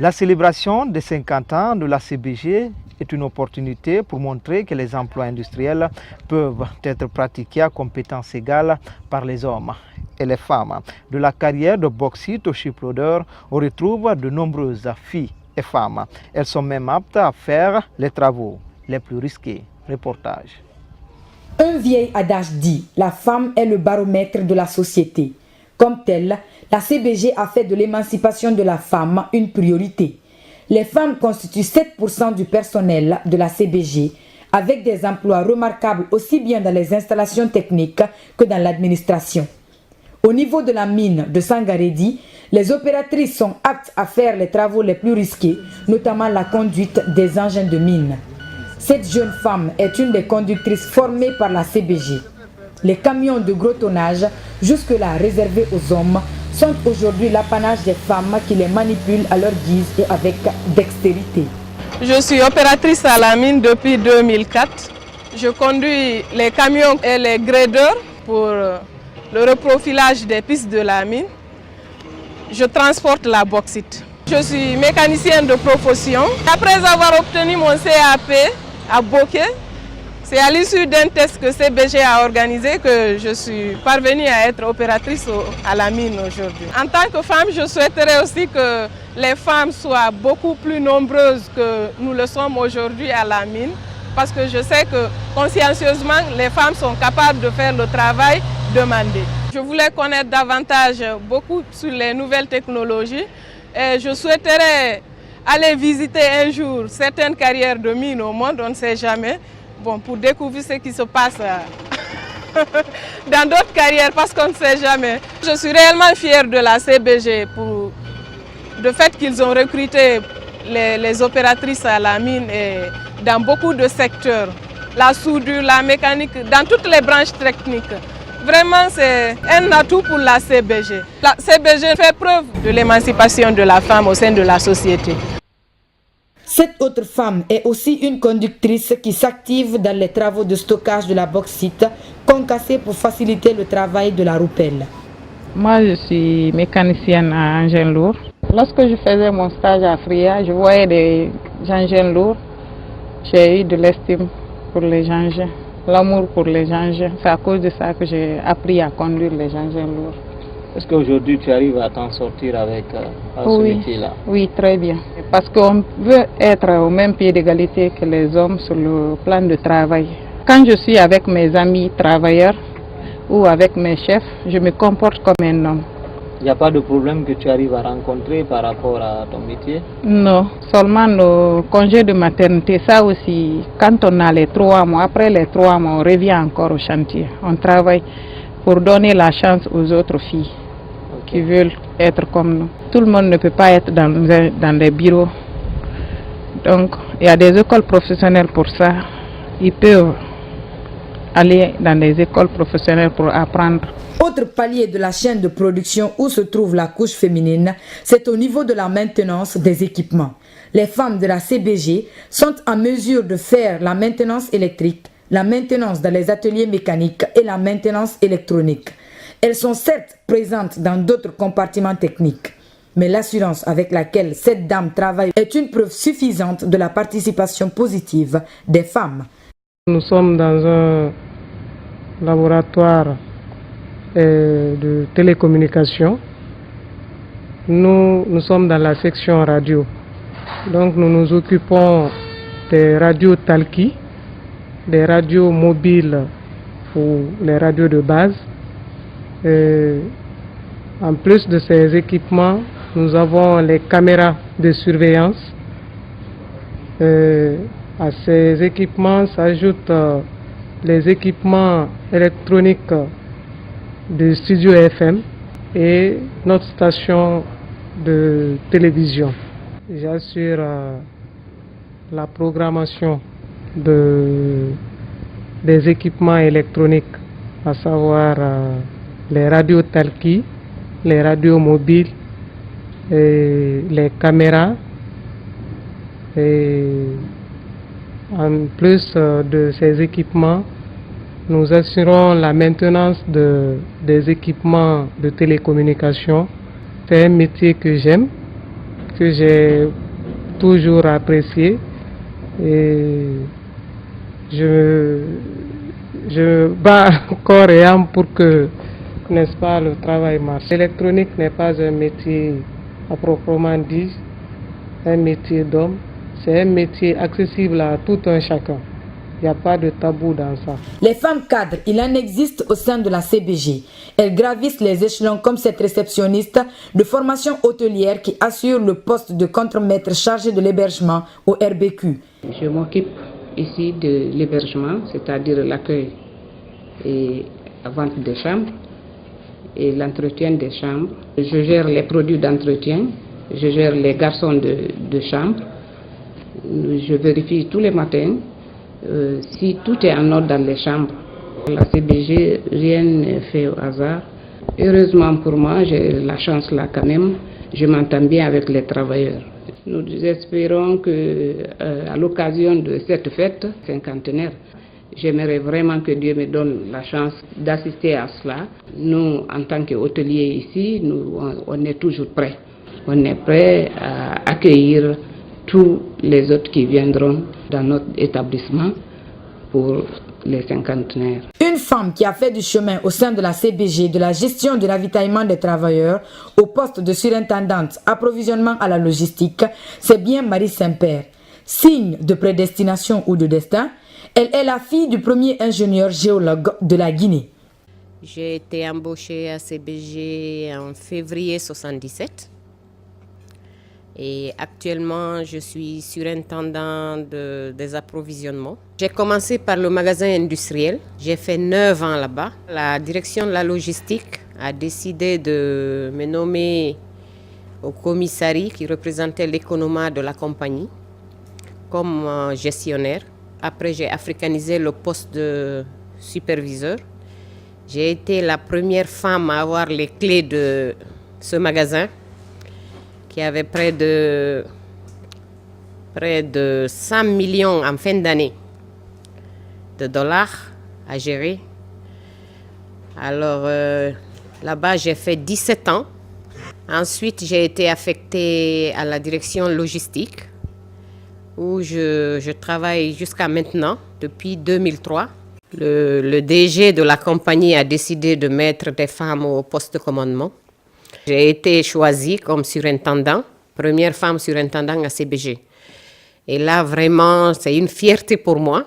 La célébration des 50 ans de la CBG est une opportunité pour montrer que les emplois industriels peuvent être pratiqués à compétences égales par les hommes et les femmes. De la carrière de bauxite au shiploader, on retrouve de nombreuses filles et femmes. Elles sont même aptes à faire les travaux les plus risqués. Reportage. Un vieil adage dit « La femme est le baromètre de la société ». Comme telle, la CBG a fait de l'émancipation de la femme une priorité. Les femmes constituent 7% du personnel de la CBG, avec des emplois remarquables aussi bien dans les installations techniques que dans l'administration. Au niveau de la mine de Sangaredi, les opératrices sont aptes à faire les travaux les plus risqués, notamment la conduite des engins de mine. Cette jeune femme est une des conductrices formées par la CBG. Les camions de gros tonnage, jusque-là réservés aux hommes, sont aujourd'hui l'apanage des femmes qui les manipulent à leur guise et avec dextérité. Je suis opératrice à la mine depuis 2004. Je conduis les camions et les gradeurs pour le reprofilage des pistes de la mine. Je transporte la bauxite. Je suis mécanicienne de profession. Après avoir obtenu mon CAP à Bokeh, c'est à l'issue d'un test que CBG a organisé que je suis parvenue à être opératrice à la mine aujourd'hui. En tant que femme, je souhaiterais aussi que les femmes soient beaucoup plus nombreuses que nous le sommes aujourd'hui à la mine, parce que je sais que consciencieusement, les femmes sont capables de faire le travail demandé. Je voulais connaître davantage beaucoup sur les nouvelles technologies et je souhaiterais aller visiter un jour certaines carrières de mine au monde, on ne sait jamais. Bon, pour découvrir ce qui se passe dans d'autres carrières, parce qu'on ne sait jamais. Je suis réellement fière de la CBG pour le fait qu'ils ont recruté les opératrices à la mine et dans beaucoup de secteurs. La soudure, la mécanique, dans toutes les branches techniques. Vraiment, c'est un atout pour la CBG. La CBG fait preuve de l'émancipation de la femme au sein de la société. Cette autre femme est aussi une conductrice qui s'active dans les travaux de stockage de la bauxite concassée pour faciliter le travail de la roupelle. Moi, je suis mécanicienne à engins lourds. Lorsque je faisais mon stage à Fria, je voyais des engins lourds. J'ai eu de l'estime pour les engins, l'amour pour les engins. C'est à cause de ça que j'ai appris à conduire les engins lourds. Est-ce qu'aujourd'hui tu arrives à t'en sortir avec ce métier-là? Oui, très bien. Parce qu'on veut être au même pied d'égalité que les hommes sur le plan de travail. Quand je suis avec mes amis travailleurs ou avec mes chefs, je me comporte comme un homme. Il n'y a pas de problème que tu arrives à rencontrer par rapport à ton métier? Non, seulement le congé de maternité, ça aussi, quand on a les 3 mois, après les 3 mois, on revient encore au chantier. On travaille pour donner la chance aux autres filles qui veulent être comme nous. Tout le monde ne peut pas être dans les bureaux. Donc, il y a des écoles professionnelles pour ça. Ils peuvent aller dans des écoles professionnelles pour apprendre. Autre palier de la chaîne de production où se trouve la couche féminine, c'est au niveau de la maintenance des équipements. Les femmes de la CBG sont en mesure de faire la maintenance électrique, la maintenance dans les ateliers mécaniques et la maintenance électronique. Elles sont certes présentes dans d'autres compartiments techniques, mais l'assurance avec laquelle cette dame travaille est une preuve suffisante de la participation positive des femmes. Nous sommes dans un laboratoire de télécommunication. Nous sommes dans la section radio. Donc nous nous occupons des radios talkie, des radios mobiles ou les radios de base. En plus de ces équipements, nous avons les caméras de surveillance. À ces équipements s'ajoutent les équipements électroniques de studio FM et notre station de télévision. J'assure la programmation des équipements électroniques, à savoir les radios talkie, les radios mobiles, et les caméras. Et en plus de ces équipements, nous assurons la maintenance des équipements de télécommunication. C'est un métier que j'aime que j'ai toujours apprécié. Et je bats corps et âme pour que, n'est-ce pas, le travail marche. L'électronique n'est pas un métier à proprement dit, un métier d'homme. C'est un métier accessible à tout un chacun. Il n'y a pas de tabou dans ça. Les femmes cadres, il en existe au sein de la CBG. Elles gravissent les échelons comme cette réceptionniste de formation hôtelière qui assure le poste de contremaître chargé de l'hébergement au RBQ. Je m'occupe ici de l'hébergement, c'est-à-dire l'accueil et la vente des chambres et l'entretien des chambres. Je gère les produits d'entretien, je gère les garçons de chambre. Je vérifie tous les matins si tout est en ordre dans les chambres. La CBG, rien n'est fait au hasard. Heureusement pour moi, j'ai la chance là quand même, je m'entends bien avec les travailleurs. Nous espérons qu'à l'occasion de cette fête cinquantenaire, j'aimerais vraiment que Dieu me donne la chance d'assister à cela. Nous, en tant qu'hôteliers ici, on est toujours prêts. On est prêts à accueillir tous les autres qui viendront dans notre établissement pour les cinquantenaires. Une femme qui a fait du chemin au sein de la CBG de la gestion du ravitaillement des travailleurs au poste de surintendante approvisionnement à la logistique, c'est bien Marie Saint-Père. Signe de prédestination ou de destin, elle est la fille du premier ingénieur géologue de la Guinée. J'ai été embauchée à CBG en février 1977. Et actuellement, je suis surintendant des approvisionnements. J'ai commencé par le magasin industriel. J'ai fait 9 ans là-bas. La direction de la logistique a décidé de me nommer au commissariat qui représentait l'économat de la compagnie comme gestionnaire. Après, j'ai africanisé le poste de superviseur. J'ai été la première femme à avoir les clés de ce magasin, qui avait près de 100 millions en fin d'année de dollars à gérer. Alors là-bas, j'ai fait 17 ans. Ensuite, j'ai été affectée à la direction logistique où je travaille jusqu'à maintenant, depuis 2003. Le DG de la compagnie a décidé de mettre des femmes au poste de commandement. J'ai été choisie comme surintendant, première femme surintendant à CBG. Et là, vraiment, c'est une fierté pour moi.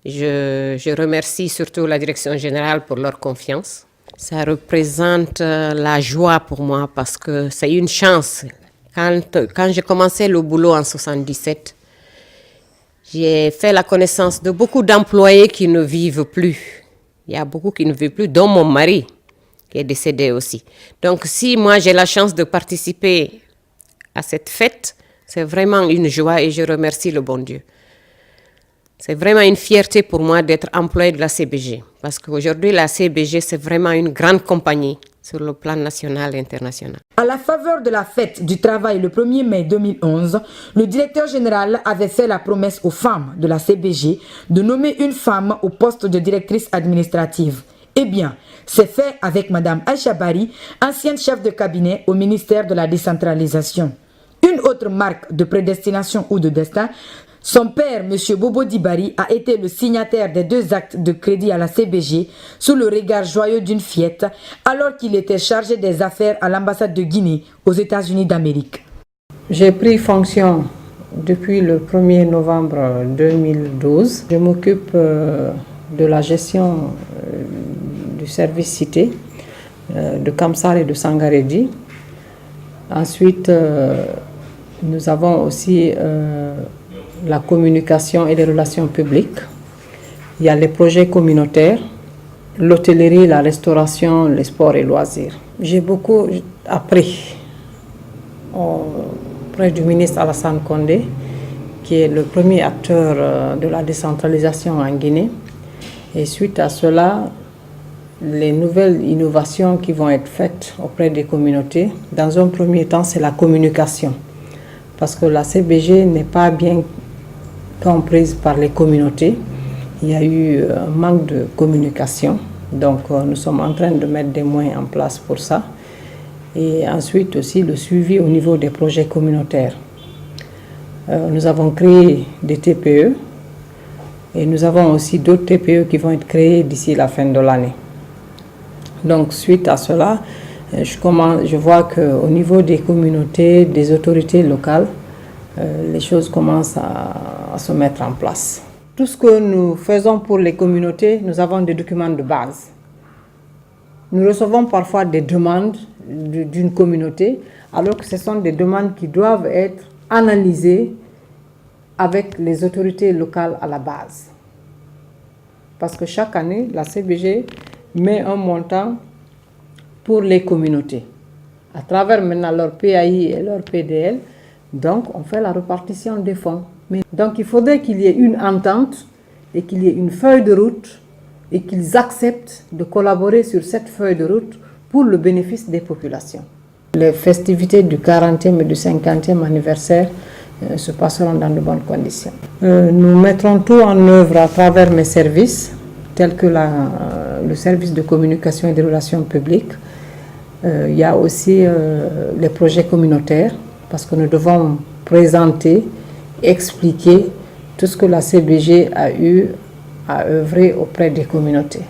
Je remercie surtout la direction générale pour leur confiance. Ça représente la joie pour moi parce que c'est une chance. Quand j'ai commencé le boulot en 1977, j'ai fait la connaissance de beaucoup d'employés qui ne vivent plus. Il y a beaucoup qui ne vivent plus, dont mon mari, qui est décédé aussi. Donc, si moi j'ai la chance de participer à cette fête, c'est vraiment une joie et je remercie le bon Dieu. C'est vraiment une fierté pour moi d'être employée de la CBG. Parce qu'aujourd'hui, la CBG, c'est vraiment une grande compagnie sur le plan national et international. À la faveur de la fête du travail le 1er mai 2011, le directeur général avait fait la promesse aux femmes de la CBG de nommer une femme au poste de directrice administrative. Eh bien, c'est fait avec Mme Aïcha Bari, ancienne chef de cabinet au ministère de la décentralisation. Une autre marque de prédestination ou de destin, son père, M. Bobo Dibari, a été le signataire des 2 actes de crédit à la CBG sous le regard joyeux d'une fillette alors qu'il était chargé des affaires à l'ambassade de Guinée aux États-Unis d'Amérique. J'ai pris fonction depuis le 1er novembre 2012. Je m'occupe de la gestion du service cité de Kamsar et de Sangaredi. Ensuite, nous avons aussi la communication et les relations publiques. Il y a les projets communautaires, l'hôtellerie, la restauration, les sports et loisirs. J'ai beaucoup appris auprès du ministre Alassane Condé, qui est le premier acteur de la décentralisation en Guinée. Et suite à cela, les nouvelles innovations qui vont être faites auprès des communautés, dans un premier temps, c'est la communication. Parce que la CBG n'est pas bien comprise par les communautés. Il y a eu un manque de communication. Donc, nous sommes en train de mettre des moyens en place pour ça. et ensuite aussi le suivi au niveau des projets communautaires. Nous avons créé des TPE et nous avons aussi d'autres TPE qui vont être créés d'ici la fin de l'année. Donc suite à cela, je vois qu'au niveau des communautés, des autorités locales, les choses commencent à se mettre en place. Tout ce que nous faisons pour les communautés, nous avons des documents de base. Nous recevons parfois des demandes d'une communauté, alors que ce sont des demandes qui doivent être analysées avec les autorités locales à la base. Parce que chaque année, la CBG met un montant pour les communautés. À travers maintenant leur PAI et leur PDL, donc on fait la répartition des fonds. Donc il faudrait qu'il y ait une entente et qu'il y ait une feuille de route et qu'ils acceptent de collaborer sur cette feuille de route pour le bénéfice des populations. Les festivités du 40e et du 50e anniversaire se passeront dans de bonnes conditions. Nous mettrons tout en œuvre à travers mes services, tels que le service de communication et des relations publiques. Il y a aussi les projets communautaires, parce que nous devons présenter, expliquer tout ce que la CBG a eu à œuvrer auprès des communautés.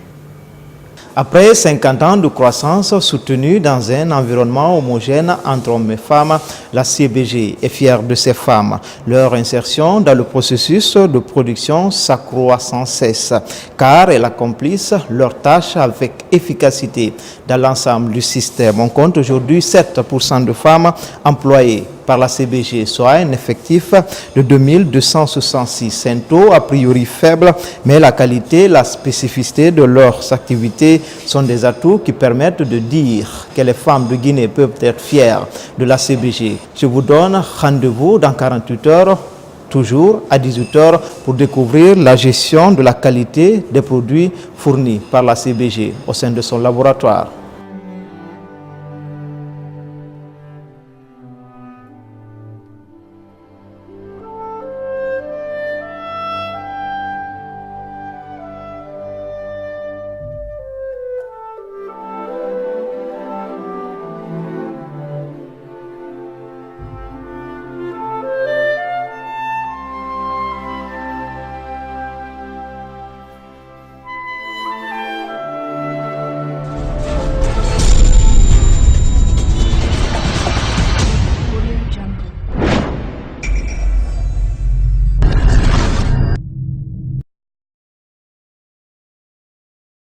Après 50 ans de croissance soutenue dans un environnement homogène entre hommes et femmes, la CBG est fière de ces femmes. Leur insertion dans le processus de production s'accroît sans cesse, car elles accomplissent leurs tâches avec efficacité dans l'ensemble du système. On compte aujourd'hui 7% de femmes employées par la CBG, soit un effectif de 2266. C'est un taux a priori faible, mais la qualité, la spécificité de leurs activités sont des atouts qui permettent de dire que les femmes de Guinée peuvent être fières de la CBG. Je vous donne rendez-vous dans 48 heures, toujours à 18 heures, pour découvrir la gestion de la qualité des produits fournis par la CBG au sein de son laboratoire.